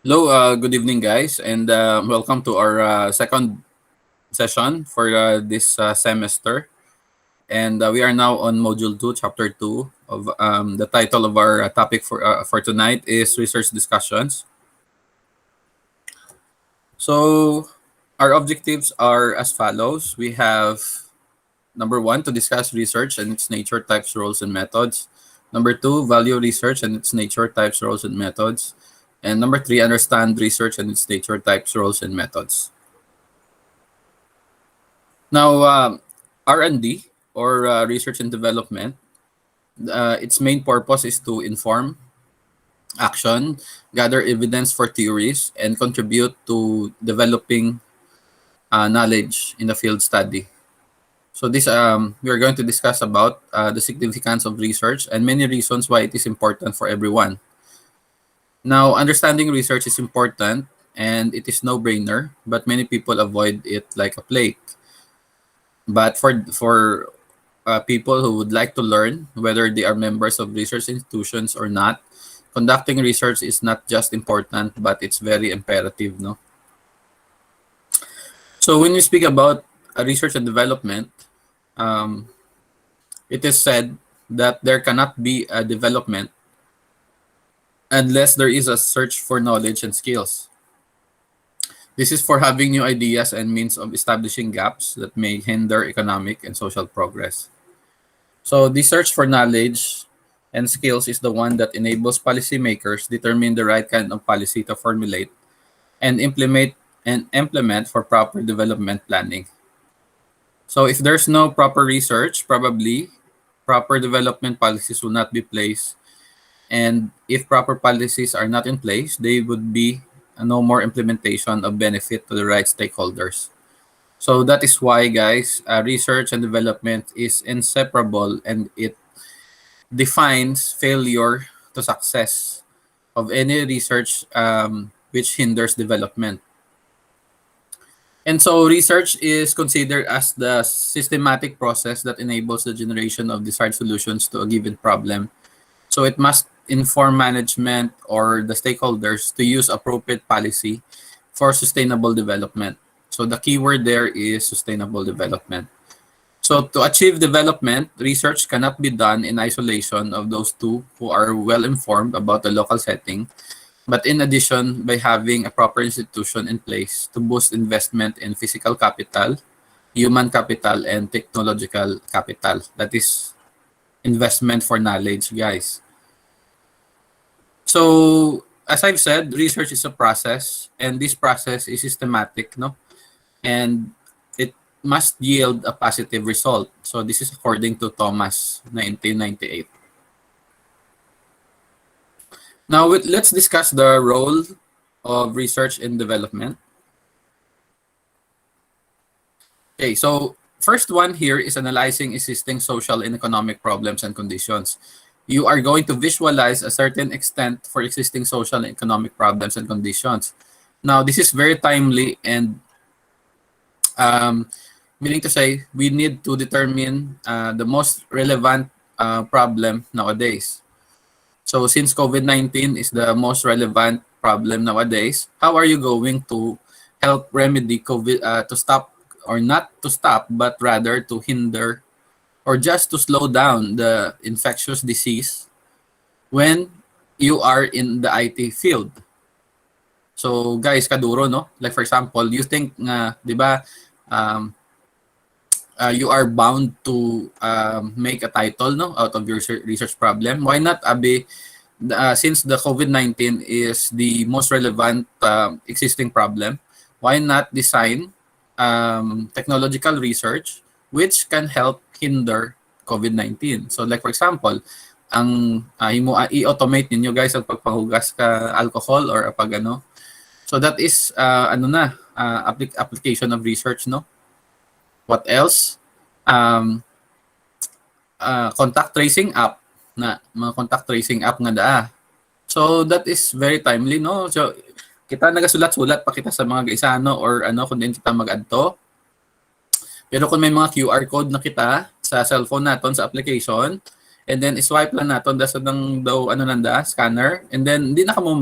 Hello, good evening, guys, and welcome to our second session for this semester. And we are now on Module 2, Chapter 2 of the title of our topic for tonight is Research Discussions. So our objectives are as follows. We have number 1, to discuss research and its nature, types, roles, and methods. Number 2, value research and its nature, types, roles, and methods. And number 3, understand research and its nature, types, roles, and methods. Now, R&D or research and development, its main purpose is to inform action, gather evidence for theories, and contribute to developing knowledge in the field study. So this we are going to discuss about the significance of research and many reasons why it is important for everyone. Now, understanding research is important and it is no-brainer, but many people avoid it like a plague. But for people who would like to learn, whether they are members of research institutions or not, conducting research is not just important, but it's very imperative, no? So when we speak about research and development, it is said that there cannot be a development unless there is a search for knowledge and skills. This is for having new ideas and means of establishing gaps that may hinder economic and social progress. So the search for knowledge and skills is the one that enables policymakers determine the right kind of policy to formulate and implement for proper development planning. So if there's no proper research, probably proper development policies will not be placed. And if proper policies are not in place, they would be no more implementation of benefit to the right stakeholders. So that is why, guys, research and development is inseparable and it defines failure to success of any research which hinders development. And so research is considered as the systematic process that enables the generation of desired solutions to a given problem. So it must inform management or the stakeholders to use appropriate policy for sustainable development. So the key word there is sustainable development. So to achieve development, research cannot be done in isolation of those two who are well informed about the local setting, but in addition by having a proper institution in place to boost investment in physical capital, human capital, and technological capital. That is investment for knowledge, guys. So as I've said, research is a process, and this process is systematic, no? And it must yield a positive result. So this is according to Thomas, 1998. Now let's discuss the role of research and development. Okay, so first one here is analyzing existing social and economic problems and conditions. You are going to visualize a certain extent for existing social and economic problems and conditions. Now, this is very timely and meaning to say we need to determine the most relevant problem nowadays. So since COVID-19 is the most relevant problem nowadays, how are you going to help remedy COVID to stop or not to stop, but rather to hinder or just to slow down the infectious disease when you are in the IT field? So guys, kaduro, no? Like for example, you think di ba, you are bound to make a title, no, out of your research problem. Why not, Abe, since the COVID-19 is the most relevant existing problem, why not design technological research which can help hinder COVID-19? So like for example, ang i-automate ninyo, guys, ang pagpahugas ka alcohol or pag ano. So that is application of research, no? What else? Contact tracing app na mga contact tracing app nga daa. So that is very timely, no? So kita nagasulat-sulat pa kita sa mga gaisano or ano kung din kita mag-adto. Pero kung may mga QR code na kita sa cellphone naton sa application, and then swipe lang naton dasa ng daw ano nanda scanner, and then hindi na kamo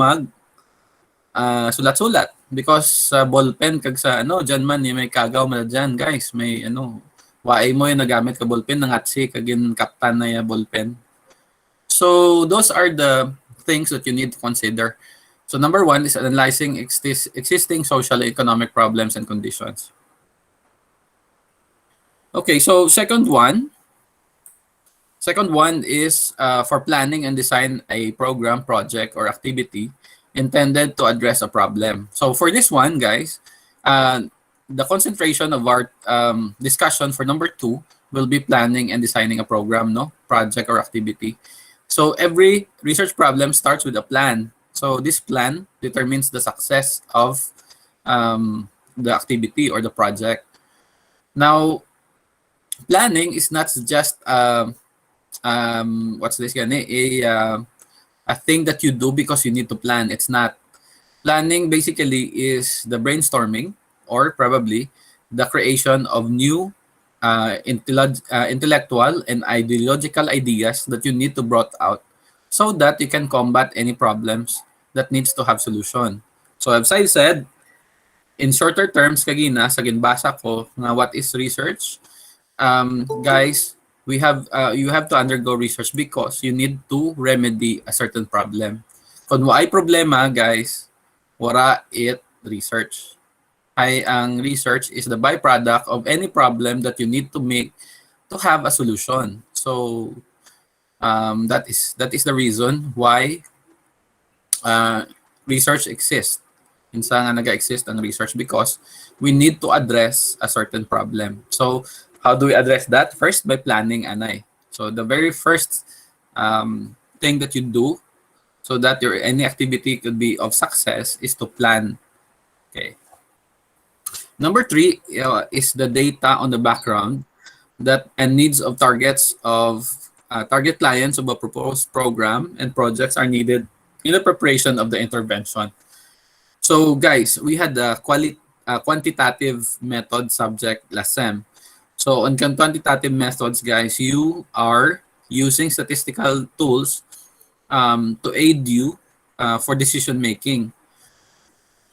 sulat-sulat because sa ballpen kag sa dyan man may kagaw man dyan guys, may waay mo yung nagamit ka ballpen nangatsi kagin kaptan na ya ballpen. So those are the things that you need to consider. So number one is analyzing existing social and economic problems and conditions. Okay, so second one is for planning and design a program, project, or activity intended to address a problem. So for this one, guys, the concentration of our discussion for number 2 will be planning and designing a program, project or activity. So every research problem starts with a plan. So this plan determines the success of the activity or the project. Now, planning is not just what's this again? A thing that you do because you need to plan. It's not. Planning basically is the brainstorming or probably the creation of new intellectual and ideological ideas that you need to brought out so that you can combat any problems that needs to have solution. So as I said, in shorter terms, kagina, sa ginbasa ko, nga what is research? Guys, you have to undergo research because you need to remedy a certain problem. Kung waay problema, guys, wala it research. Ang research is the byproduct of any problem that you need to make to have a solution. So that is the reason why research exists. Minsan nga nag-exist ang research because we need to address a certain problem. So how do we address that? First, by planning, anay. So the very first thing that you do so that your any activity could be of success is to plan. Okay. Number 3 is the data on the background that and needs of targets of target clients of a proposed program and projects are needed in the preparation of the intervention. So guys, we had the quantitative method subject last sem. So on quantitative methods, guys, you are using statistical tools to aid you for decision making.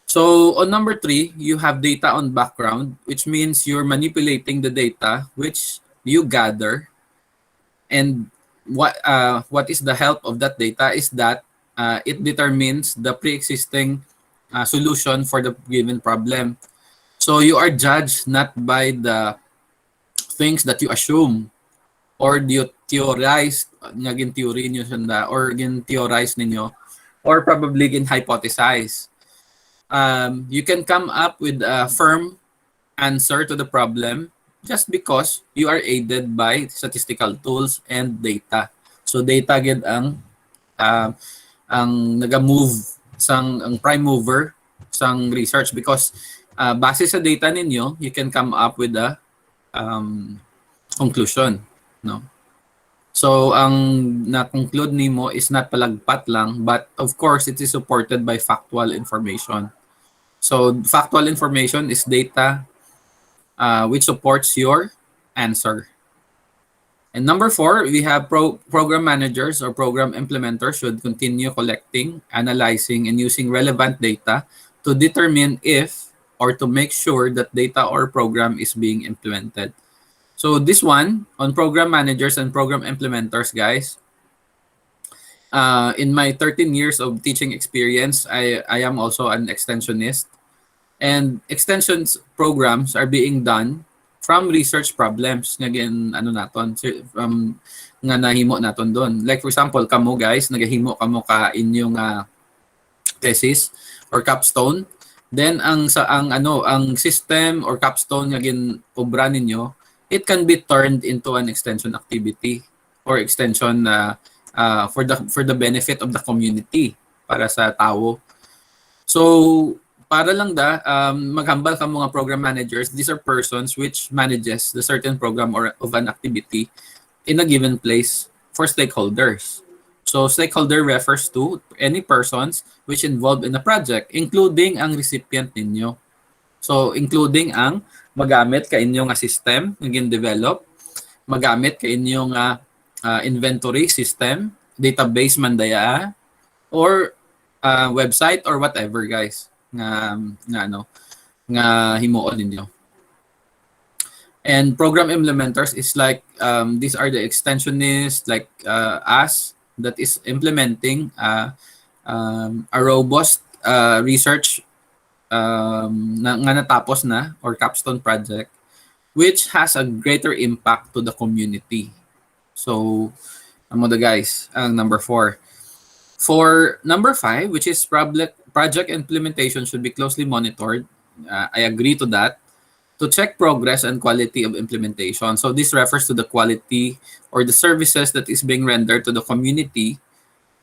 So on number 3, you have data on background, which means you're manipulating the data which you gather. And what is the help of that data is that it determines the pre-existing solution for the given problem. So you are judged not by the things that you assume or you theorize, ngagin theory niyo sanda or gin theorize ninyo or probably gin hypothesize. You can come up with a firm answer to the problem just because you are aided by statistical tools and data. So data gid ang naga-move ang prime mover sang research because base sa data ninyo, you can come up with a conclusion, no? So ang na-conclude nimo is not palagpat lang, but of course it is supported by factual information. So factual information is data which supports your answer. And number 4, we have program managers or program implementers should continue collecting, analyzing, and using relevant data to determine if or to make sure that data or program is being implemented. So this one, on program managers and program implementers, guys, in my 13 years of teaching experience, I am also an extensionist. And extensions programs are being done from research problems nga nga nahimo naton doon. Like for example, kamo guys, nagahimo kamo ka inyong thesis or capstone. Then ang system or capstone nga gin-obra ninyo, it can be turned into an extension activity or extension for the benefit of the community para sa tao. So para lang maghambal ka mga program managers, these are persons which manages the certain program or of an activity in a given place for stakeholders. So stakeholder refers to any persons which involved in a project, including ang recipient ninyo. So including ang magamit ka inyong system naging develop, magamit ka inyong inventory system, database man daya, or website or whatever guys nga himuon ninyo. And program implementers is like these are the extensionists like us that is implementing a robust research nga natapos na or capstone project which has a greater impact to the community. So, amo the guys, ang number 4. For number 5, which is project implementation should be closely monitored. I agree to that. To check progress and quality of implementation. So this refers to the quality or the services that is being rendered to the community,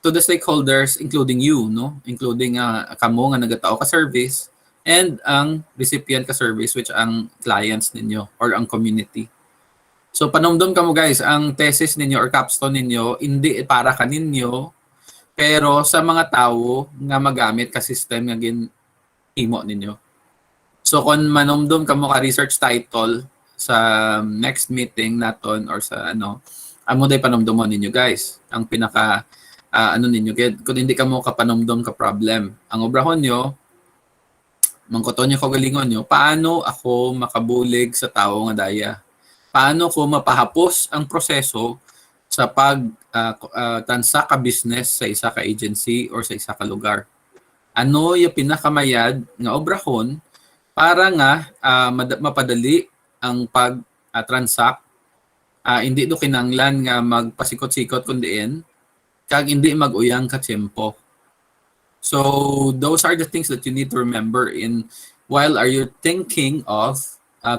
to the stakeholders, including you, no? Including kamo nga nagatao ka service and ang recipient ka service which ang clients ninyo or ang community. So panumdum kamo guys, ang thesis ninyo or capstone ninyo hindi para kaninyo pero sa mga tao nga magamit ka system nga ginhimo ninyo. So kung manumdum kamo ka research title sa next meeting naton or sa amo day panumdumon ninyo guys. Ang pinaka ninyo kung hindi kamo kapanumdum ka problem. Ang obrahon nyo, mangkoton nyo kagalingon nyo, paano ako makabulig sa tao nga daya? Paano ko mapahapos ang proseso sa tansa ka business sa isa ka agency or sa isa ka lugar? Ano yung pinakamayad nga obrahon para nga mapadali ang pag-transact, hindi do kinanglan nga magpasikot-sikot kundiin, kag hindi mag-uyang ka tiyempo. So those are the things that you need to remember while are you thinking of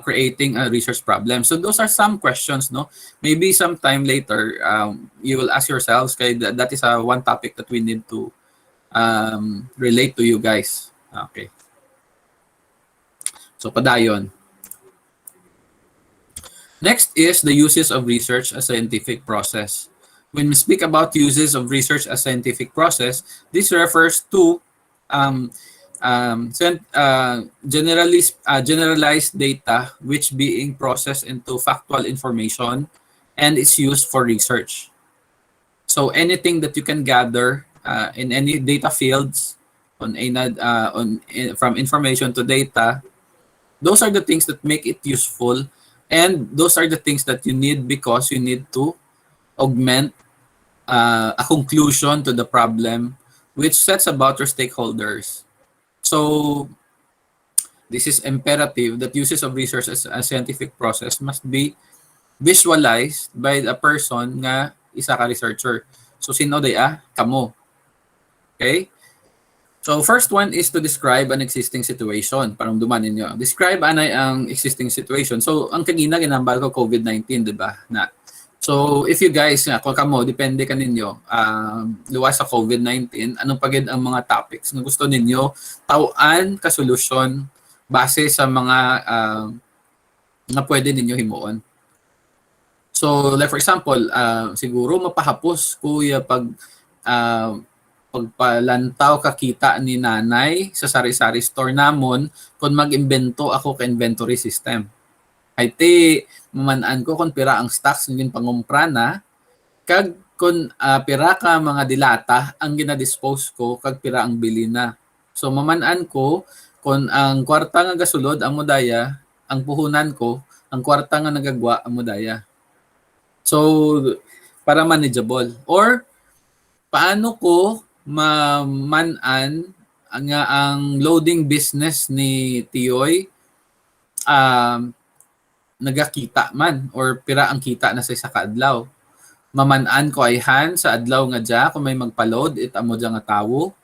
creating a research problem. So those are some questions, no? Maybe sometime later you will ask yourselves, kay that is one topic that we need to relate to you guys. Okay. So padayon. Next is the uses of research as a scientific process. When we speak about uses of research as scientific process, this refers to generalized data which being processed into factual information and is used for research. So anything that you can gather in any data fields from information to data, those are the things that make it useful, and those are the things that you need because you need to augment a conclusion to the problem which sets about your stakeholders. So this is imperative that uses of research as a scientific process must be visualized by a person nga isa ka researcher. So sino day kamo. Okay? So first one is to describe an existing situation. Parang duman ninyo. Describe anay ang existing situation. So ang kagina ginambal ko COVID-19, di ba? So if you guys kung kamo depende ka ninyo luwas sa COVID-19, anong pagid ang mga topics na gusto ninyo tawaan ka solusyon base sa mga na pwede ninyo himuon. So like for example, siguro mapahapos kuya pagpalantaw kakita ni nanay sa sari-sari store namon kung mag-imbento ako ka inventory system. Ay ti mamanaan ko kung pira ang stocks ngin pangumpra na kag kung pira ka mga dilata ang ginadispose ko kag pira ang bili na. So mamanaan ko kung ang kwarta nga gasulod ang modaya, ang puhunan ko, ang kwarta nga nagagwa ang modaya. So para manageable. Or paano ko mamanan ang loading business ni Tiyoy nagakita man or pira ang kita na sa isa ka adlaw. Maman-an ko ay han sa adlaw nga dya kung may magpa-load it amo dya nga tawo.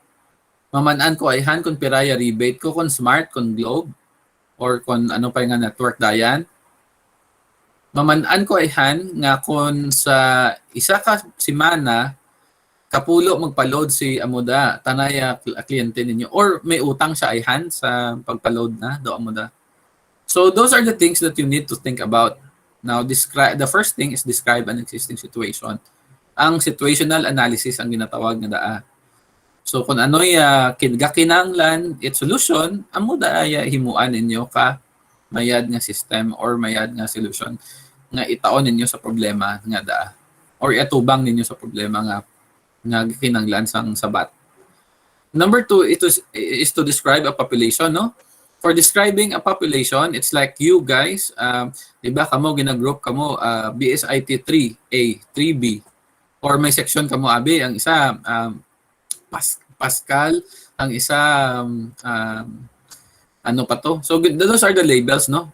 Maman-an ko ay han kung pira ya rebate ko kung Smart, kung Globe or kung ano pa nga network dayan. Maman-an ko ay han nga kung sa isa ka simana kapulo magpa-load si amuda tanaya kliyente ninyo or may utang siya ay han sa pagpa-load na do amuda. So those are the things that you need to think about. Now the first thing is describe an existing situation. Ang situational analysis ang ginatawag nga daa. So kung ano kinanglan it solution amuda himuan ninyo ka mayad nga system or mayad nga solution nga itaon ninyo sa problema nga daa or itubang ninyo sa problema nga kinanglan sang sabat. Number two, is to describe a population, no? For describing a population, it's like you guys, di ba, kamo ginagroup kamo, BSIT 3A, 3B, or may section kamo abi, ang isa Pascal, ang isa ano pa to? So those are the labels, no?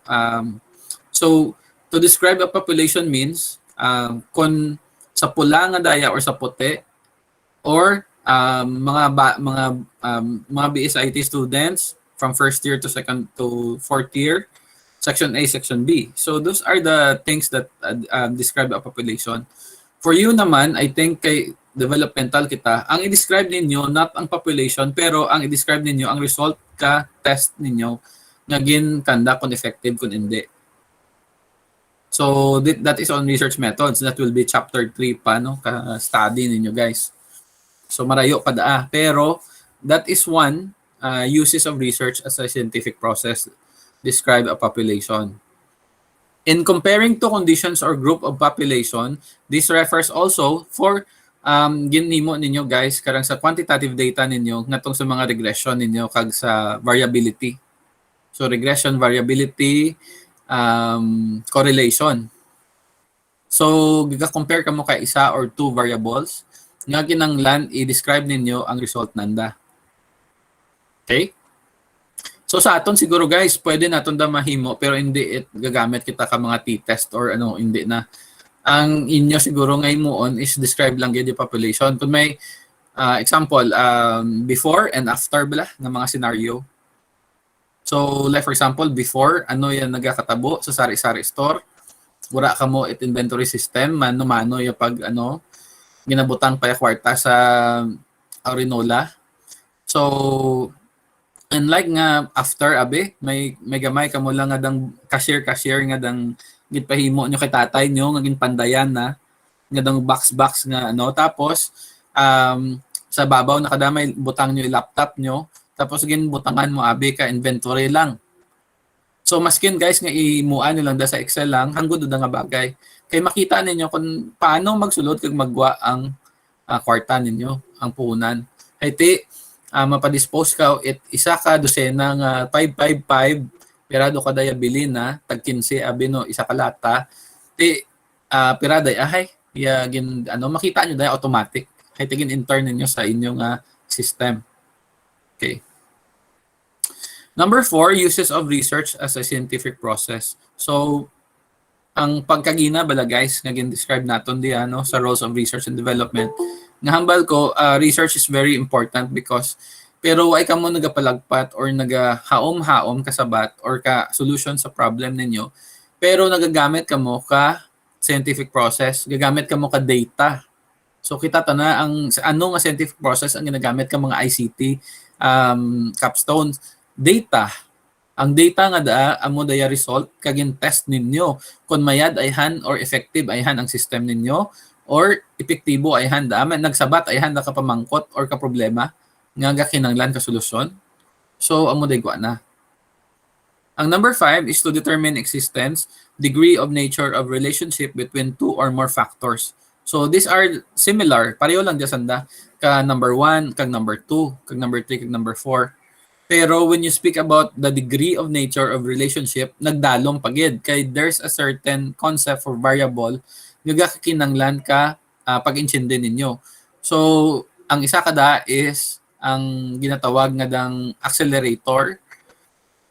So to describe a population means kung sa pula nga daya or sa puti, or mga BSIT students from first year to second to fourth year, section A, section B. So those are the things that describe a population. For you naman, I think kay developmental kita, ang i-describe ninyo not ang population, pero ang i-describe ninyo ang result ka test ninyo nga gin-conduct kung effective kung hindi. So that is on research methods. That will be chapter 3 pa, no, ka study ninyo guys. So marayo pa daa, pero that is one uses of research as a scientific process describe a population. In comparing to conditions or group of population, this refers also for ginimo ninyo guys karang sa quantitative data ninyo ngatong sa mga regression ninyo kag sa variability. So regression, variability, correlation. So giga-compare kamo kay isa or two variables nga kinanglan i-describe ninyo ang result nanda. Okay? So sa aton siguro guys, pwede naton da mahimo pero hindi gagamit kita ka mga t-test or ano, hindi na. Ang inyo siguro nga himuon is describe lang gyud yung population. Kung may example, before and after bala ng mga scenario. So like for example, before ano yan nagakatabo sa sari-sari store, wala ka mo it inventory system, mano-mano yung pag ano ginabutang pa yung kwarta sa Arinola. So unlike nga after abi, may gamay kamo lang nga dang cashier nga dang gitpahimo nyo kay tatay nyo nga ginpandayan na nga dang box nga ano, tapos sa babaw nakadamay butang nyo yung laptop nyo, tapos ginbutangan mo abi ka inventory lang. So maskin guys nga imuan nyo lang da sa Excel lang, hanggod da nga bagay. Kay makita ninyo kung paano magsulod kag magwa ang kwarta ninyo, ang puhunan. Hayti mapadispose ka isa ka dosena nga 555 pirado ka daya bilin na tag 15 abi no isa ka lata pirada ahay ya gin ano makita nyo daya automatic kay tigin intern ninyo sa inyong system. Okay. Number 4, uses of research as a scientific process. So ang pagkagina bala guys nga gin-describe naton di ano sa roles of research and development. Nga hambal ko, research is very important because pero ay kamo nagapalagpat or nagahaom-haom kasabat or ka solution sa problem ninyo, pero nagagamit kamo ka scientific process, gagamit kamo ka data. So kita ta na ang ano nga scientific process ang ginagamit ka mga ICT capstones data. Ang data nga amo daya result kagin test ninyo kung mayad ayhan or effective ayhan ang system ninyo or epektibo ay handa man nagsabat ay handa ka pamangkot or ka problema nga kinanglan ka solusyon. So amo day na. Ang number 5 is to determine existence, degree of nature of relationship between two or more factors. So these are similar, pareho lang jasanda ka number 1, kag number 2, kag number 3, kag number 4. Pero when you speak about the degree of nature of relationship, nagdalom pagid kay there's a certain concept for variable gagakinanglan ka pag-intindi ninyo. So, ang isa kada is ang ginatawag nga dang accelerator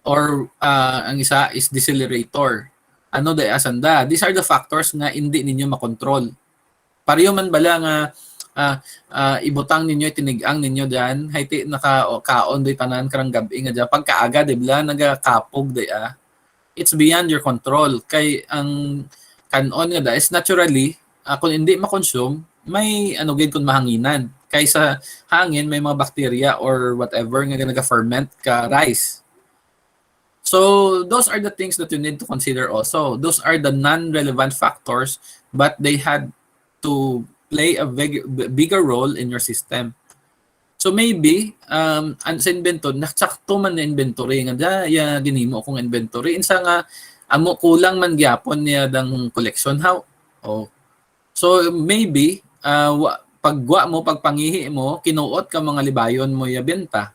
or ang isa is decelerator. Ano day asanda? These are the factors nga hindi ninyo makontrol. Pareho man bala nga ibutang ninyo, tinigang ninyo diyan, hayti naka-kaon day tanan karang gabi nga diyan pagkaaga di bala nagakapog day it's beyond your control. Kay ang kanon nga da is naturally kung hindi ma-consume may ano gid kun mahanginan kaysa hangin may mga bacteria or whatever nga naga-ferment ka rice. So those are the things that you need to consider also. Those are the non-relevant factors but they had to play a bigger role in your system. So maybe sa inventory naksakto man na inventory nga ya ginimo kong inventory insa nga amo kulang man gyapon niya dang collection how. So maybe pagwa mo, pagpangihi mo, kinuot ka mga libayon mo yabenta.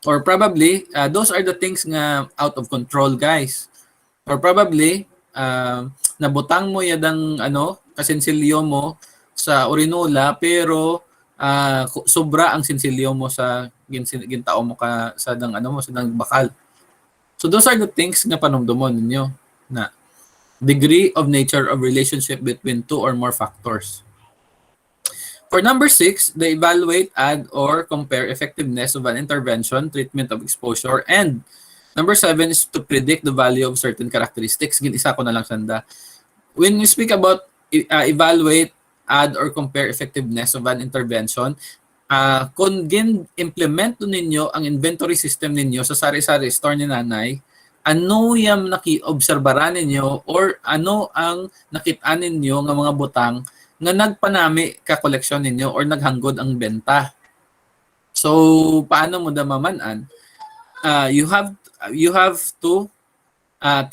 Or probably, those are the things nga out of control, guys. Or probably, nabutang mo yadang kasensilyo mo sa urinola, pero sobra ang sensilyo mo sa gintao mo ka sa dang sa dang bakal. So those are the things nga panumdumon ninyo na degree of nature of relationship between two or more factors. For number 6, they evaluate, add, or compare effectiveness of an intervention, treatment of exposure, and number 7 is to predict the value of certain characteristics. Ginisa ko na lang sanda. When you speak about evaluate, add, or compare effectiveness of an intervention, kung gin-implement ninyo ang inventory system ninyo sa sari-sari store ni nanay, ano yung naki-obserbaran ninyo or ano ang nakitaan ninyo ng mga butang nga nagpanami ka koleksyon ninyo or naghanggod ang benta. So, paano mo damaman-an? You have to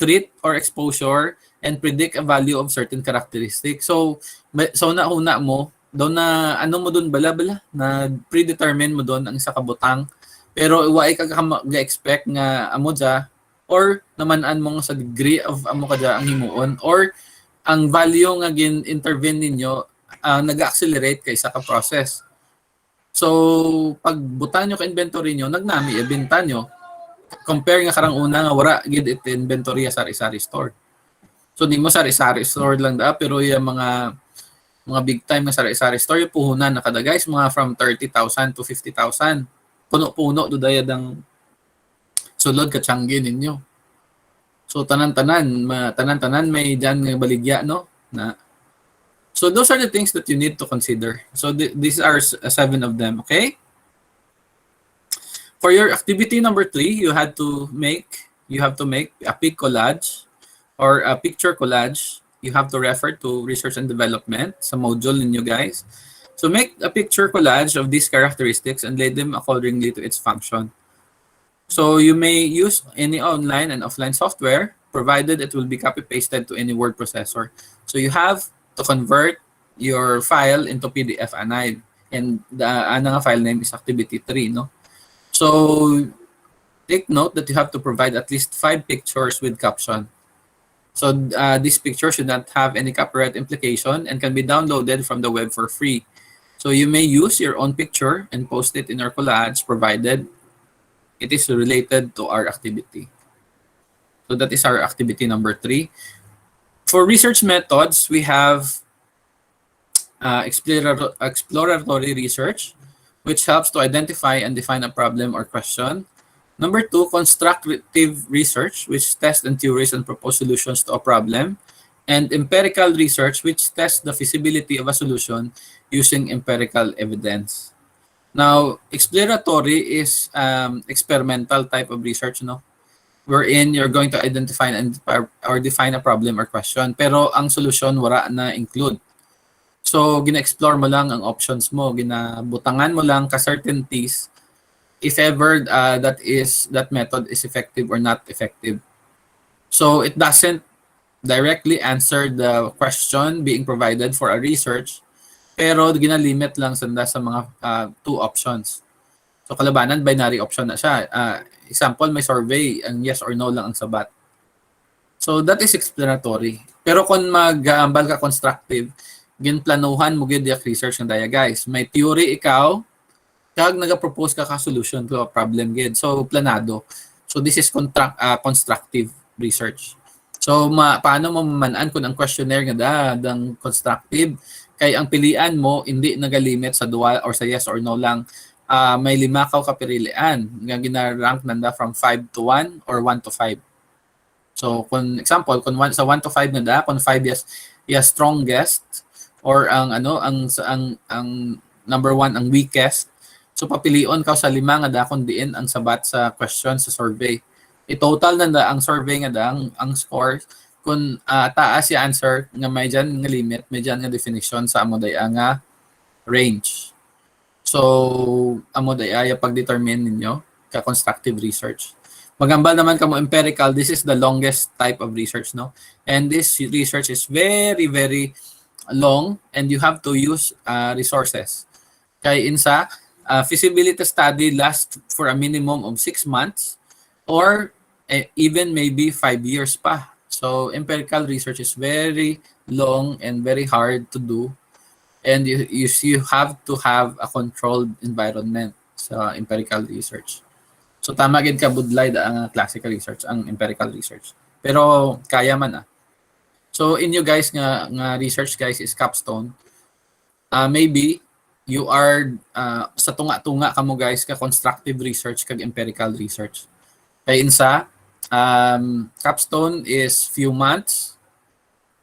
treat or exposure and predict a value of certain characteristics. So nauna mo, daw na ano mo doon bala-bala, na predetermine mo doon ang isa ka butang. Pero iwaay ka ga-expect nga amo dya or naman-an mo sa degree of amo ka dya ang himuon or ang value nga gin-intervene ninyo nag-accelerate kaysa ka process. So, pag butang nyo ka inventory nyo, nagnami, ibenta nyo. Compare nga karang una nga wala gid it inventory sa sari-sari store. So, di mo sari-sari store lang da, pero yung mga big time nga sari-sari store, yung puhunan na kada guys, mga from 30,000 to 50,000. Puno-puno do dayad ang sulod ka tiyanggi ninyo. So tanan-tanan may diyan nga baligya no na. So those are the things that you need to consider. So these are 7 of them, okay? For your activity number 3, you have to make a pic collage or a picture collage. You have to refer to research and development sa module ninyo guys. So make a picture collage of these characteristics and lay them accordingly to its function. So you may use any online and offline software, provided it will be copy-pasted to any word processor. So you have to convert your file into PDF anay. And the file name is activity 3, no? So take note that you have to provide at least 5 pictures with caption. So these pictures should not have any copyright implication and can be downloaded from the web for free. So you may use your own picture and post it in your collage, provided it is related to our activity. So that is our activity number 3. For research methods, we have exploratory research, which helps to identify and define a problem or question. Number 2, constructive research, which tests and theories and propose solutions to a problem. And empirical research, which tests the feasibility of a solution using empirical evidence. Now, exploratory is experimental type of research, no? Wherein you're going to identify or define a problem or question. Pero ang solution, wala na include. So, gina-explore mo lang ang options mo. Ginabutangan mo lang ka-certainties if ever that method is effective or not effective. So, it doesn't directly answer the question being provided for a research, pero ginalimit lang sanda sa mga 2 options. So kalabanan, binary option na siya. Example, may survey, ang yes or no lang ang sabat. So that is explanatory. Pero kung mag-aambal ka constructive, ginplanuhan mo gid yung research ng daya guys. May theory ikaw, kag nag-propose ka solution to a problem gid. So planado. So this is constructive research. So paano mo mamanaan kung ang questionnaire nga dang constructive? Kay ang pilian mo hindi nagalimit sa dual or sa yes or no lang. May 5 ka kapirilian nga gina-rank nanda from 5 to 1 or 1 to 5. So kung example, kung sa 1 to 5 nanda, kung 5 yes strongest or ang number 1 ang weakest. So papilion ka sa 5 nga kung diin ang sabat sa question sa survey. I-total nanda ang survey nga ang score. Kung taas yung answer nga may dyan nga limit, may dyan nga definition sa amo daya nga range. So, amo daya pag-determine ninyo ka constructive research. Magambal naman kamo empirical, this is the longest type of research, no? And this research is very, very long and you have to use resources. Kaya insa, feasibility study lasts for a minimum of 6 months or even maybe 5 years pa. So empirical research is very long and very hard to do, and you have to have a controlled environment sa empirical research. So tama gid ka budlay ang classical research, ang empirical research. Pero kaya man. So inyo guys nga research guys is capstone. Maybe you are sa tunga-tunga kamo guys ka constructive research kag empirical research. Kay insa capstone is few months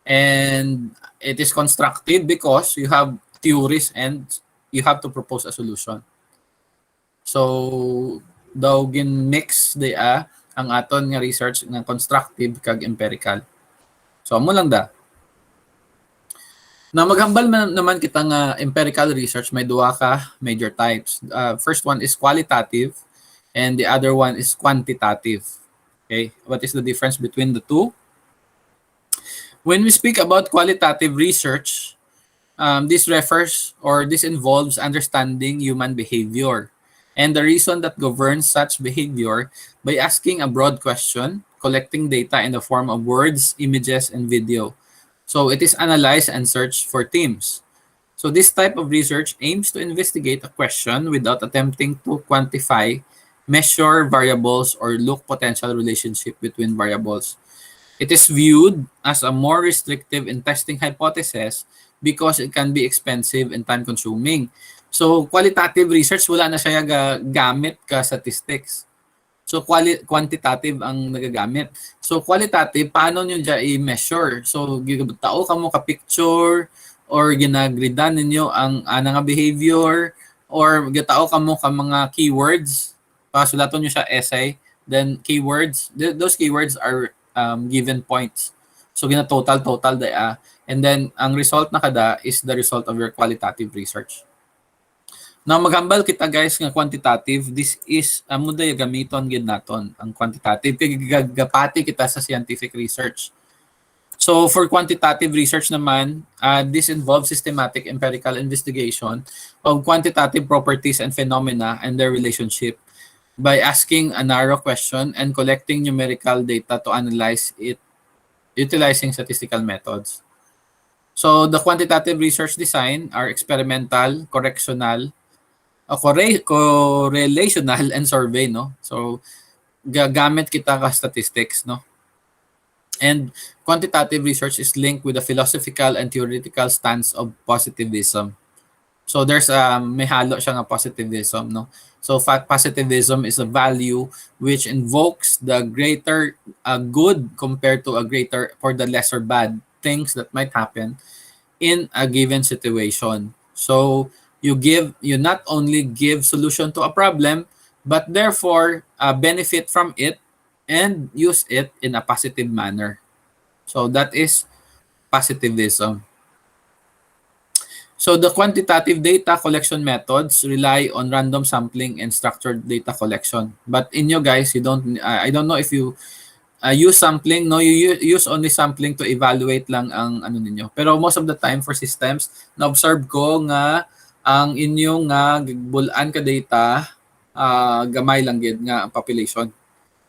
and it is constructive because you have theories and you have to propose a solution. So daw gin mix ang aton nga research nga constructive kag empirical. So amo lang da. Na maghambal naman kita nga empirical research, may duha ka major types. First one is qualitative and the other one is quantitative. Okay, what is the difference between the two? When we speak about qualitative research, this refers or this involves understanding human behavior and the reason that governs such behavior by asking a broad question, collecting data in the form of words, images, and video. So it is analyzed and searched for themes. So this type of research aims to investigate a question without attempting to quantify, measure variables, or look potential relationship between variables. It is viewed as a more restrictive in testing hypothesis because it can be expensive and time-consuming. So qualitative research, wala na siya gamit ka statistics. So quantitative ang nagagamit. So qualitative, paano nyo dyan i-measure? So tao ka mo ka-picture or ginagridan ninyo ang nga behavior or gitao ka mo ka mga keywords. Pasulaton nyo siya essay. Then keywords, those keywords are given points. So total da. And then ang result na kada is the result of your qualitative research. Now maghambal kita guys nga quantitative, this is amo day gamiton gid naton ang quantitative kay gagapati kita sa scientific research. So for quantitative research naman, this involves systematic empirical investigation of quantitative properties and phenomena and their relationship by asking a narrow question and collecting numerical data to analyze it utilizing statistical methods. So the quantitative research design are experimental, correctional, correlational and survey, no? So gagamit kita ka statistics, no? And quantitative research is linked with the philosophical and theoretical stance of positivism. So there's may halo siya nga positivism, no? So positivism is a value which invokes the greater good compared to a greater for the lesser bad things that might happen in a given situation. So you not only give solution to a problem, but therefore benefit from it and use it in a positive manner. So that is positivism. So the quantitative data collection methods rely on random sampling and structured data collection. But in you guys, you don't, I don't know if you use sampling, no? You use only sampling to evaluate lang ang ano ninyo. Pero most of the time for systems, na-observe ko nga ang inyong nga bulan ka data gamay lang gid nga ang population.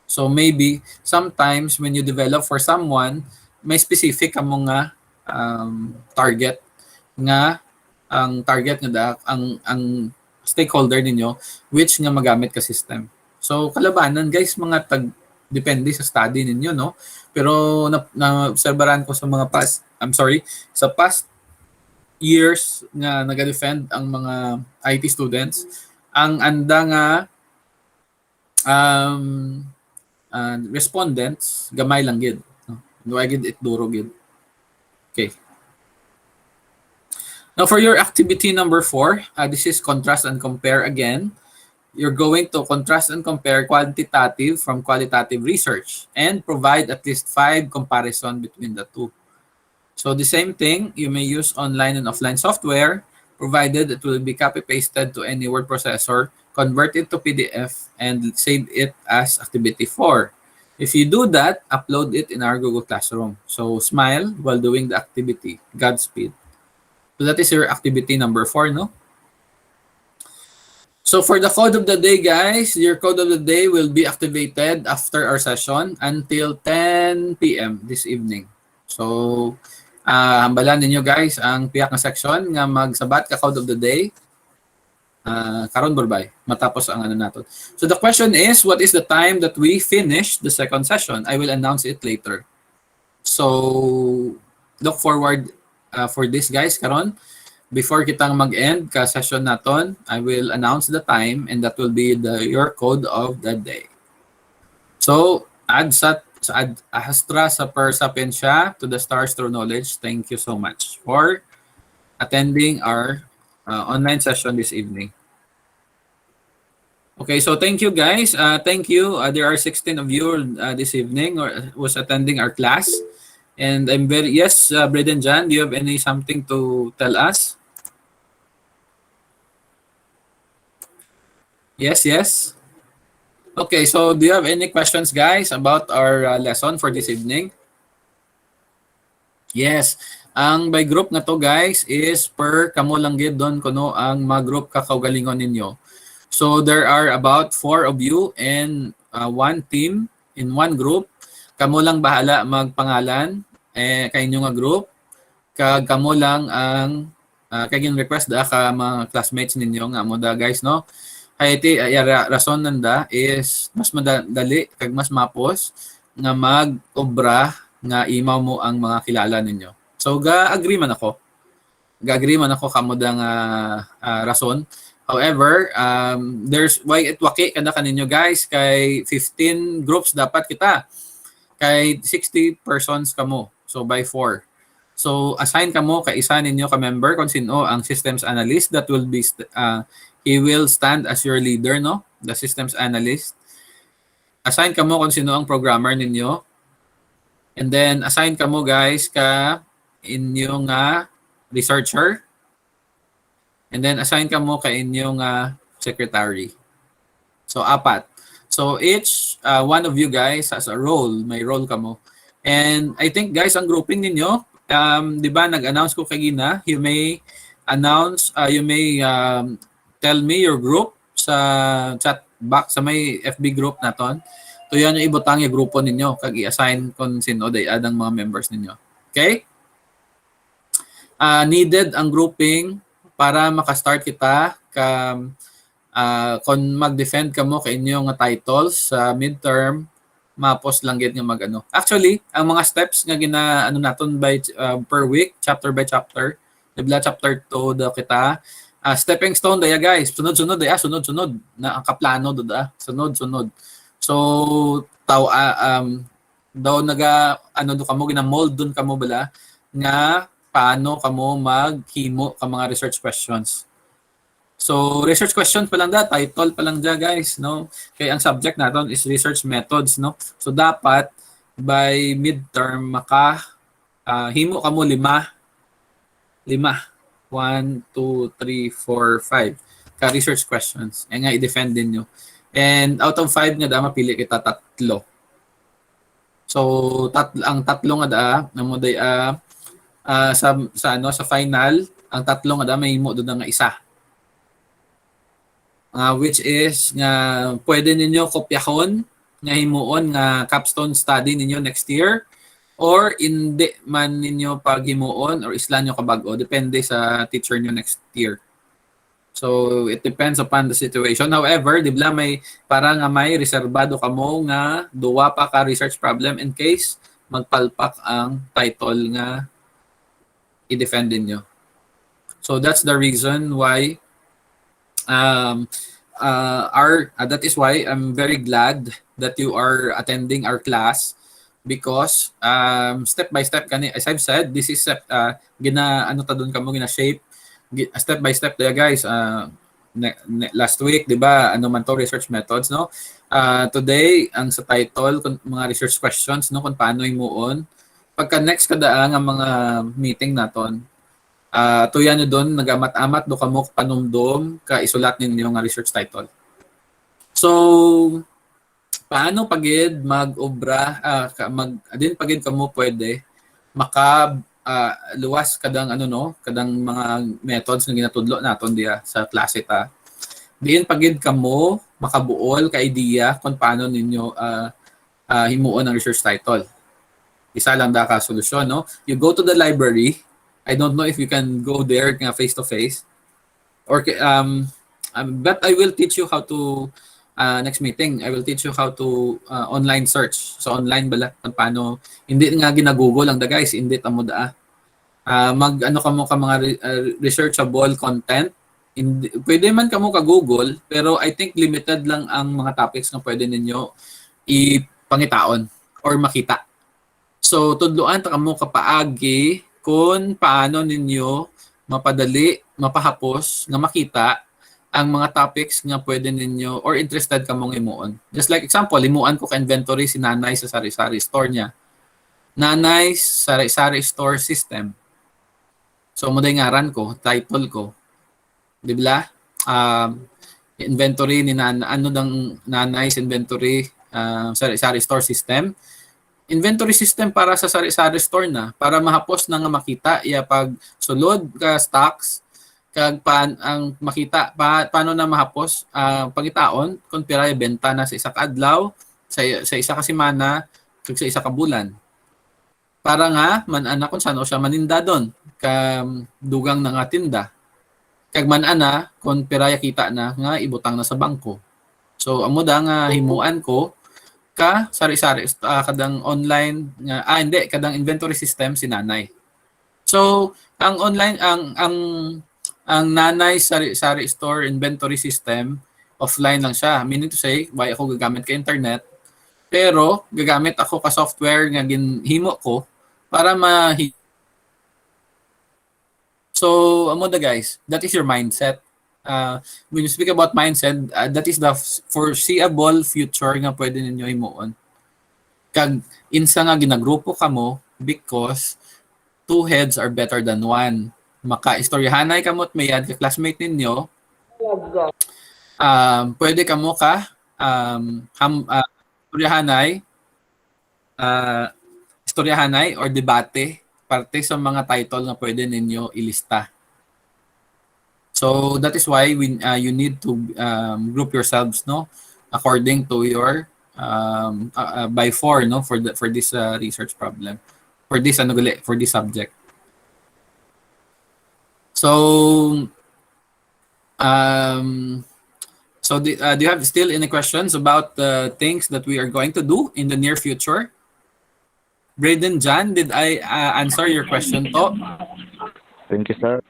So maybe sometimes when you develop for someone, may specific kamo nga target nga ang target nga ang stakeholder ninyo which nga magamit ka system. So kalabanan guys, mga depende sa study ninyo, no? Pero na-obserbaran ko sa mga sa past years nga naga-defend ang mga IT students, ang anda nga respondents gamay lang gid, no? Duay gid it duro gid. Okay. Now for your activity number 4, this is contrast and compare again. You're going to contrast and compare quantitative from qualitative research and provide at least 5 comparison between the two. So the same thing, you may use online and offline software, provided it will be copy-pasted to any word processor, convert it to PDF, and save it as activity 4. If you do that, upload it in our Google Classroom. So smile while doing the activity. Godspeed. So that is your activity number 4, no? So for the code of the day, guys, your code of the day will be activated after our session until 10 p.m. this evening. So, hambalan ninyo guys ang piyak na section nga magsabat ka code of the day. Karon burbay, matapos ang ano natin. So the question is, what is the time that we finish the second session? I will announce it later. So, look forward for this guys karon. Before kitang mag-end ka session naton, I will announce the time and that will be your code of the day. So, add Astra sa Per Sapiensya to the stars through knowledge. Thank you so much for attending our online session this evening. Okay, so thank you guys. Thank you. There are 16 of you this evening or was attending our class. And I'm yes, Braden Jan, do you have something to tell us? Yes. Okay, so do you have any questions, guys, about our lesson for this evening? Yes. Ang by group na to, guys, is per kamo lang gid don kuno ang mag-group kakaugalingon ninyo. So there are about 4 of you and one team in one group. Kamo lang bahala magpangalan kay inyo nga group. Kag kamo lang ang kay request da ka mga classmates ninyo nga mo da, guys, no? Iti rason nanda is mas madali kag mas mapos nga mag-obra nga imaw mo ang mga kilala ninyo. So ga-agree man ako. Ga-agree man ako kamo da nga rason. However, there's why it waki kada kaninyo guys kay 15 groups dapat kita. Kay 60 persons kamo. So by 4. So assign kamo kay isa ninyo ka member kung sino ang systems analyst that will be he will stand as your leader, no? The systems analyst. Assign kamo kung sino ang programmer ninyo. And then, assign kamo guys ka inyong researcher. And then, assign kamo ka inyong secretary. So, 4. So, each one of you guys has a role. May role kamo. And I think guys, ang grouping ninyo, di ba, nag-announce ko kagina, you may announce, you may tell me your group sa chat box sa may FB group naton. To yan yung ibutang yung grupo ninyo kag i-assign kung sino day adang mga members ninyo. Okay? Needed ang grouping para maka-start kita ka kung mag-defend kamo kay inyong titles sa midterm mapos lang gid nga magano. Actually, ang mga steps nga gina naton by per week, chapter by chapter, dibla chapter 2 da kita. Stepping stone daya guys, sunod-sunod daya, sunod-sunod na ang kaplano do da, sunod-sunod. So daw naga do kamo gina-mold dun kamo bala nga paano kamo maghimo ka mga research questions. So research questions pa lang da, title pa lang da guys, no? Kaya ang subject naton is research methods, no? So dapat by midterm himo kamo 5 1, 2, 3, 4, 5 ka-research questions. E nga, i-defend din nyo. And out of 5 nga mapili kita 3. So, ang 3 nga namuday sa final, ang 3 nga may himo doon nga isa. Which is nga pwede ninyo kopyahon nga himuon nga capstone study ninyo next year. Or hindi man ninyo paghimuon or isla nyo kabago. Depende sa teacher nyo next year. So, it depends upon the situation. However, di ba may reserbado kamo nga duwa pa ka research problem in case magpalpak ang title nga i-defend nyo. So, that's the reason why that is why I'm very glad that you are attending our class. Because step by step as I've said, this is gina-shape step by step there guys. Last week, 'di ba, man to research methods, no? Today ang sa title mga research questions, no, kung paano himuon. Pagka next kada nga mga meeting naton, tuyan nyo doon nagamat-amat do kamo panumdum ka isulat ninyo nga research title. So paano pagid mag-obra din pagid kamo pwede luwas kadang kadang mga methods nga ginatudlo naton diya sa klase ta. Diin pagid kamo makabuol ka idea kung paano ninyo himuon ang research title. Isa lang da ka solusyon, no? You go to the library. I don't know if you can go there nga face to face, or but I will teach you how to next meeting. I will teach you how to online search. So online bala kung paano, hindi nga ginagoogle lang da guys, hindi tamo da. Mag ka mga researchable content. Pwede man kamo ka Google, pero I think limited lang ang mga topics na pwede ninyo ipangitaon or makita. So tudloan ta kamo kapaagi kung paano ninyo mapadali, mapahapos nga makita ang mga topics nga pwede ninyo or interested kamong imuon. Just like example, imuan ko ka inventory si Nanay sa sari-sari store niya. Nanay sari-sari store system. So mo ngaran ko, title ko. Di ba? Inventory ni Nanay's inventory sari-sari store system. Inventory system para sa sari-sari store na, para mahapos na nga makita iya pag sulod ka stocks kag ang makita paano na mahapos pangitaon kung piray benta na sa isa ka adlaw, sa isa ka semana, kag sa isa ka bulan. Para nga man-ana kung saan siya maninda doon ka dugang na nga tinda. Kag man-ana kung piray kita na nga ibutang na sa bangko. So amo da nga himuan ko ka sari-sari kadang online nga kadang inventory system si Nanay. So ang online ang Nanay sari-sari store inventory system offline lang siya, meaning to say why ako gagamit ka internet, pero gagamit ako ka software nga ginhimo ko para so amo da guys, that is your mindset. When you speak about mindset, that is the foreseeable future nga pwede ninyo himuon. Kag insa nga ginagrupo kamo because two heads are better than one. Maka-istoryahanay kamot mayad ka classmate ninyo. Pwede kamo ka istoryahanay or debate parte sa mga title nga pwede ninyo ilista. So that is why you need to group yourselves, no, according to your by 4, no, for this research problem, for this subject. So do you have still any questions about the things that we are going to do in the near future? Braden John, did I answer your question to? Thank you, sir.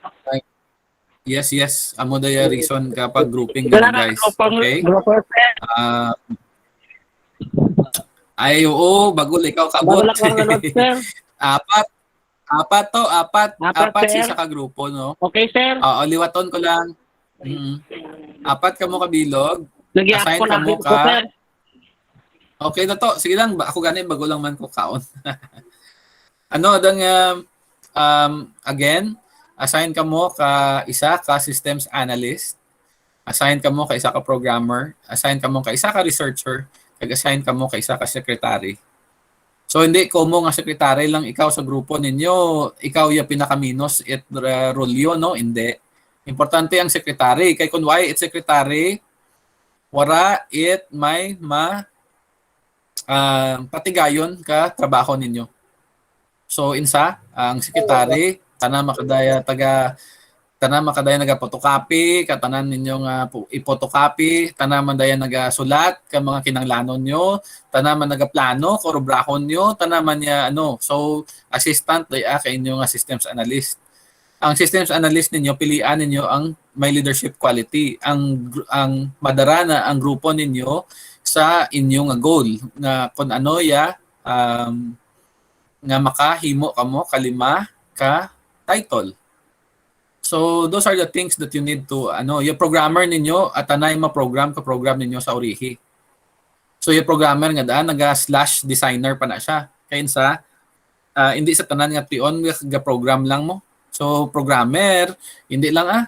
Yes. Amo daya reason kapag grouping nyo guys. Okay? Oo, bagol ikaw kabot. Apat siya ka grupo, no? Okay, sir. Liwaton ko lang. Apat ka mo kabilog. Assign ka mo ka. Sir. Okay na to. Sige lang, ako ganin bago lang man ko kaon. Again, assign ka mo ka isa ka systems analyst, assign ka mo ka isa ka programmer, assign ka mo ka isa ka researcher, kag assign ka mo ka isa ka secretary. So hindi ko mo nga secretary lang ikaw sa grupo ninyo, ikaw yung pinakaminos it rolyo, no? Hindi. Importante ang secretary. Kay kung why it's secretary, wara it may patigayon ka trabaho ninyo. So insa ang secretary tanan makadaya naga-photocopy, katanan ninyo nga i-photocopy, tanan man daya naga-sulat ka mga kinanglanon nyo, tanan man naga-plano, korobrahon nyo, tanan man niya So assistant daya kay inyo nga systems analyst. Ang systems analyst ninyo pilian ninyo ang may leadership quality, ang madara na ang grupo ninyo sa inyong goal nga kun ano nga makahimo kamo kalima ka title. So those are the things that you need to yung programmer ninyo at tanay ma-program ninyo sa Orihi. So yung programmer nga daan naga/designer pa na siya. Kaya hindi sa tanan nga tion nga program lang mo. So programmer hindi lang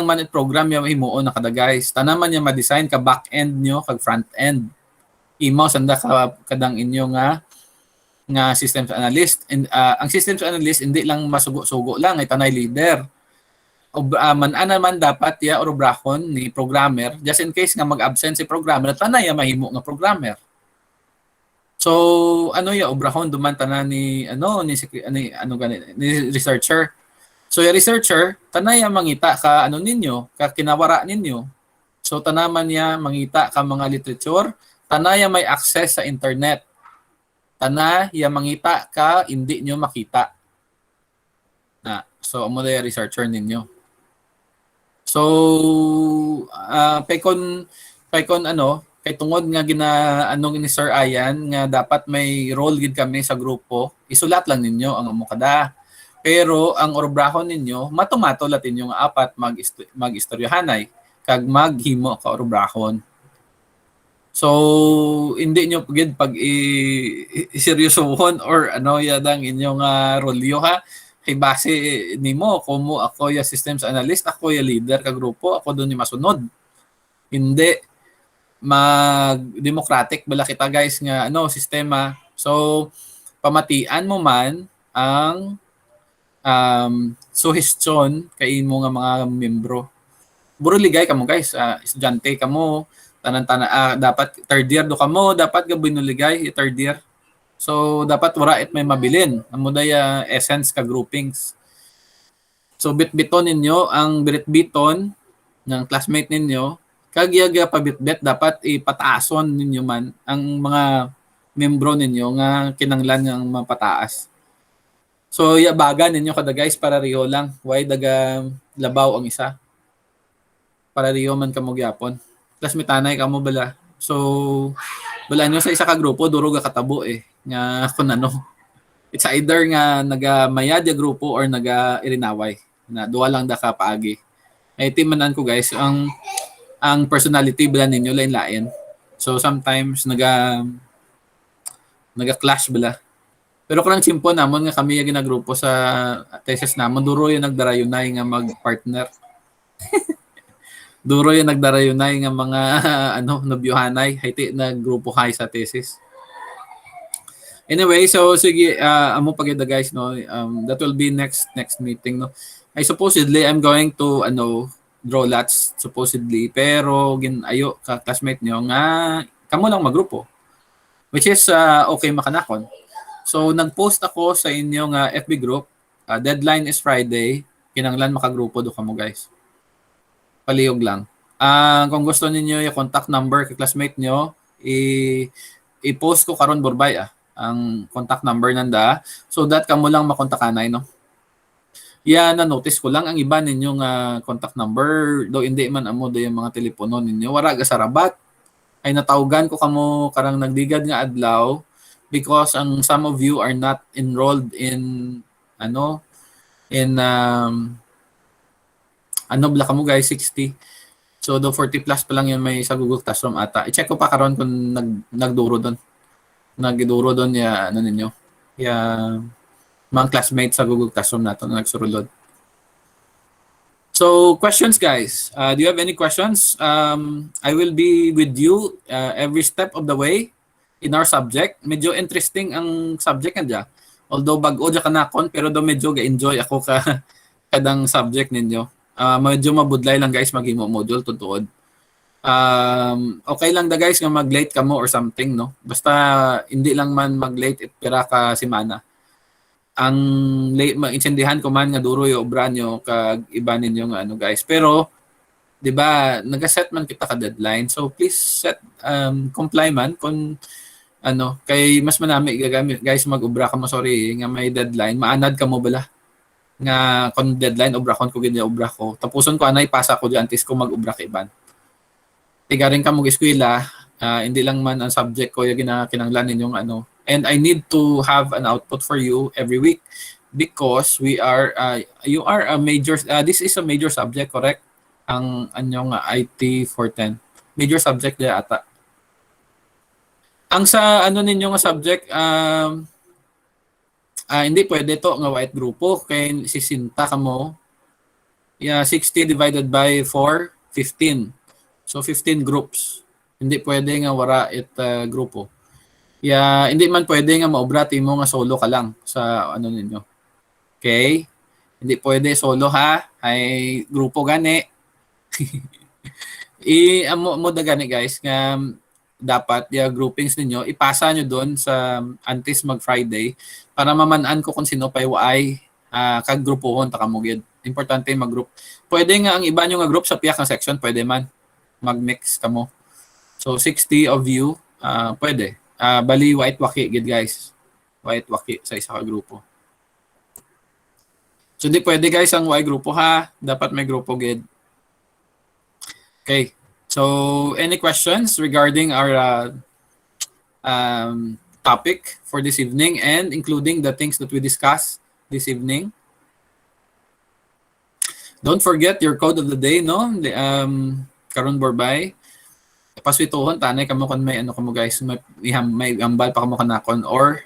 man program yung himuon na kada guys. Tanan man niya ma-design ka back end nyo kag front end. Imaw sanda ka kadang inyo nga nga systems analyst. And ang systems analyst hindi lang masugo-sugo lang ay tanay leader. Man-ana man dapat ya obrahon ni programmer just in case nga mag-absent si programmer tanay mahimo nga programmer. So ano ya obrahon duman tanan ni ni researcher. So yung researcher tanay mangita ka ninyo ka kinawara ninyo. So tanaman niya mangita ka mga literature, tanay may access sa internet. Tanay mangita ka hindi nyo makita. So amo na researcher ninyo. So kay tungod nga ni Sir Ayan nga dapat may role gid kami sa grupo, isulat lang ninyo ang amo kada. Pero ang obrahon ninyo matumato latin yung apat mag-istoryahanay kag maghimo ka obrahon. So hindi nyo gid pag seryosohon or yadang inyong rolyo ha. Kay base nimo kumo ako ya systems analyst, ako ya leader ka grupo, ako doon ni masunod. Hindi mag-democratic bala kita guys nga sistema. So pamatian mo man ang suhestyon kay imo nga mga membro. Buro ligay kamo guys, estudyante kamo, tanan-tanan dapat third year do kamo, dapat gabi nuligay third year. So dapat wara may mabilin amo daya essence ka groupings. So bitbiton ninyo ang birit-biton ng classmate ninyo kag yaga pabitbit dapat ipataason ninyo man ang mga membro ninyo nga kinanglan ng mapataas. So yabagan ninyo kada guys para riyo lang why daga labaw ang isa. Para riyo man kamo gyapon. Classmate tanay kamo bala. So wala nyo sa isa ka grupo duro ga katabo nga kun it's either nga nagamayad ya grupo or naga-irinaway na duwa lang da ka paagi. Ay timanan ko guys ang personality bala ninyo lain-lain. So sometimes naga-clash bala. Pero kanang simpo namon nga kami yung ginagrupo sa thesis namon duro yung nagdarayunay nga mag-partner. Duro yung nagdarayunay nga mga nobyohanay hayti naggrupo hay sa thesis. Anyway, so sige amo pagida guys that will be next meeting I supposedly I'm going to draw lots supposedly pero ginayo ka classmate niyo nga kamo lang magrupo which is okay makanakon. So nag-post ako sa inyo nga FB group, deadline is Friday, kinanglan makagrupo do kamo guys. Palihog lang. Kung gusto niyo yung contact number kay classmate niyo, i-post ko karon borbay ang contact number nanda so that kamo lang makontakanay na notice ko lang ang iba ninyong contact number do hindi man amo do yung mga telepono ninyo wara ga sa Rabat ay natawgan ko kamo karang nagdigad nga adlaw because ang some of you are not enrolled in bala kamo guys 60 so do 40 plus pa lang yun may sa Google Classroom ata i-check ko pa karon kung nagduro doon ninyo mga classmates sa Google Classroom nato na nagsurulod. So questions guys, do you have any questions? I will be with you every step of the way in our subject. Medyo interesting ang subject niya. Although bag-o dya kanakon pero do medyo ga-enjoy ako kadang subject ninyo. Medyo mabudlay lang guys maghimo module tutuod. Okay lang da guys nga mag-late ka mo or something basta hindi lang man mag-late pira ka semana ang late maintindihan ko man nga duro yung obra nyo kag iba ninyo nga guys pero di ba nag-set man kita ka deadline so please set comply man kung kay mas manami gagamit guys mag-obra ka mo sorry nga may deadline maanad ka mo bala nga kung deadline obra kon ko gid obra ko tapuson ko anay pasa ko di antes ko mag-obra kay iban tigaring ka mo eskwela hindi lang man ang subject ko yung kinanglan ninyong and I need to have an output for you every week because we are you are a major this is a major subject correct ang anyong IT 410 major subject dia ata ang sa ninyo nga subject hindi pwede to nga white grupo kay sisinta ka mo 60 divided by 4 15 so 15 groups hindi pwede nga wara grupo Hindi man pwede nga maobra mo nga solo ka lang sa ano ninyo. Okay? Hindi pwede solo ha. Ay grupo gani. Mo da gani guys nga dapat groupings ninyo ipasa nyo doon sa antes mag Friday para maman-an ko kung sino pay waay kag grupohon ta kamugid. Importante mag-group. Pwede nga ang iba nyo nga group sa piyak nga section, pwede man mag-mix kamo. So 60 of you, pwede. Bali white waki gid guys. White waki sa isa ka grupo. So di pwede guys ang white grupo ha. Dapat may grupo gid. Okay. So any questions regarding our topic for this evening and including the things that we discussed this evening? Don't forget your code of the day, no? Karon borbay. Paswituhon tanay kamo kan may ano kamo guys, may ambal pa kamo kanakon or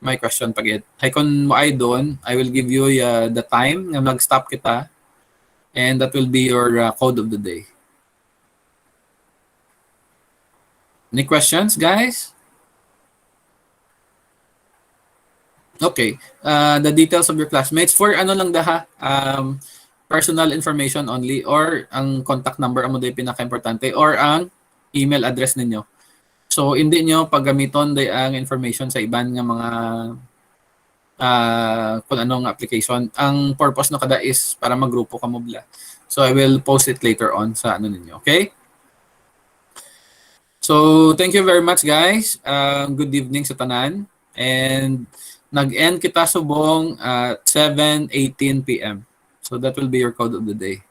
may question pagit. Hay kon mo ay doon, I will give you the time nga mag-stop kita and that will be your code of the day. Any questions, guys? Okay. The details of your classmates for ano lang daha personal information only or ang contact number amo day pinaka-importante or ang email address ninyo. So hindi nyo paggamiton day ang information sa iban nga mga kung anong application. Ang purpose no kada is para magrupo ka mo bla. So I will post it later on sa ano ninyo, okay? So thank you very much guys. Good evening sa tanan and nag-end kita subong at 7:18 PM. So that will be your code of the day.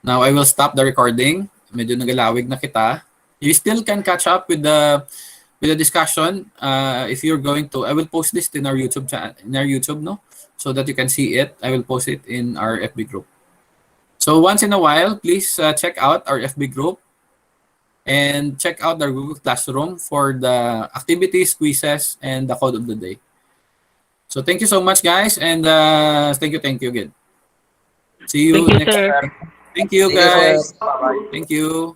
Now I will stop the recording. Medyo nagalawig na kita. You still can catch up with the discussion if you're going to. I will post this in our YouTube channel, no, so that you can see it. I will post it in our FB group. So once in a while, please check out our FB group and check out our Google Classroom for the activities, quizzes, and the code of the day. So thank you so much, guys, and thank you again. See you next time. Thank you, guys. Thank you.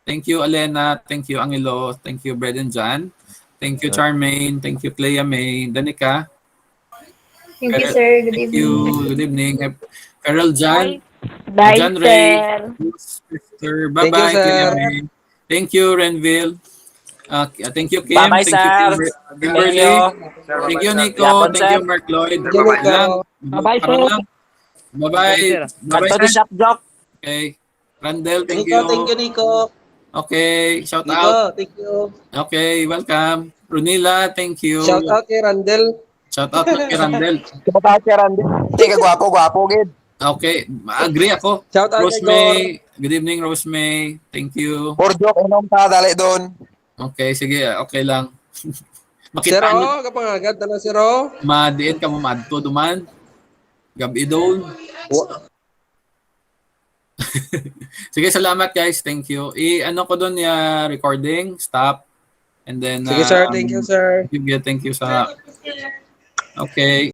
Thank you, Alena. Thank you, Angelo. Thank you, Brad and John. Thank you, Charmaine. Thank you, Clea May. Danica. Thank you, sir. Good Thank evening. you. Good evening. Carol John. Bye, John Ray. sir. Bye-bye, Thank you, Clea sir. May. Thank you, Renville. Thank you, Kim. Bye-bye, Thank you, sir. Kimberly. Thank you. Thank you, Nico. Yapon, Thank you, sir. Mark Lloyd. Thank you, Nico. Bye-bye, Parang sir. lang. Bye-bye. Bye-bye, Kanto di sir. shop joke. Okay. Randall, thank Nico, you. thank you, Nico. Okay. Shout out. Nico, thank you. Okay. Welcome. Runila, thank you. Shout out kay Randall. Shout out kay Randall. Hindi ka gwapo, gid. Okay. Agree ako. Shout out kay Rose May. Good evening, Rose May. Thank you. Por joke, inom ta, dali doon. Okay. Sige. Okay lang. Sir Makita O, kapangagad na Sir O. madiin ka mo madto duman. Gabi doon. Sige, salamat guys. Thank you. Ano ko doon recording. Stop. And then Sige sir, thank you sir. Thank you sa Okay.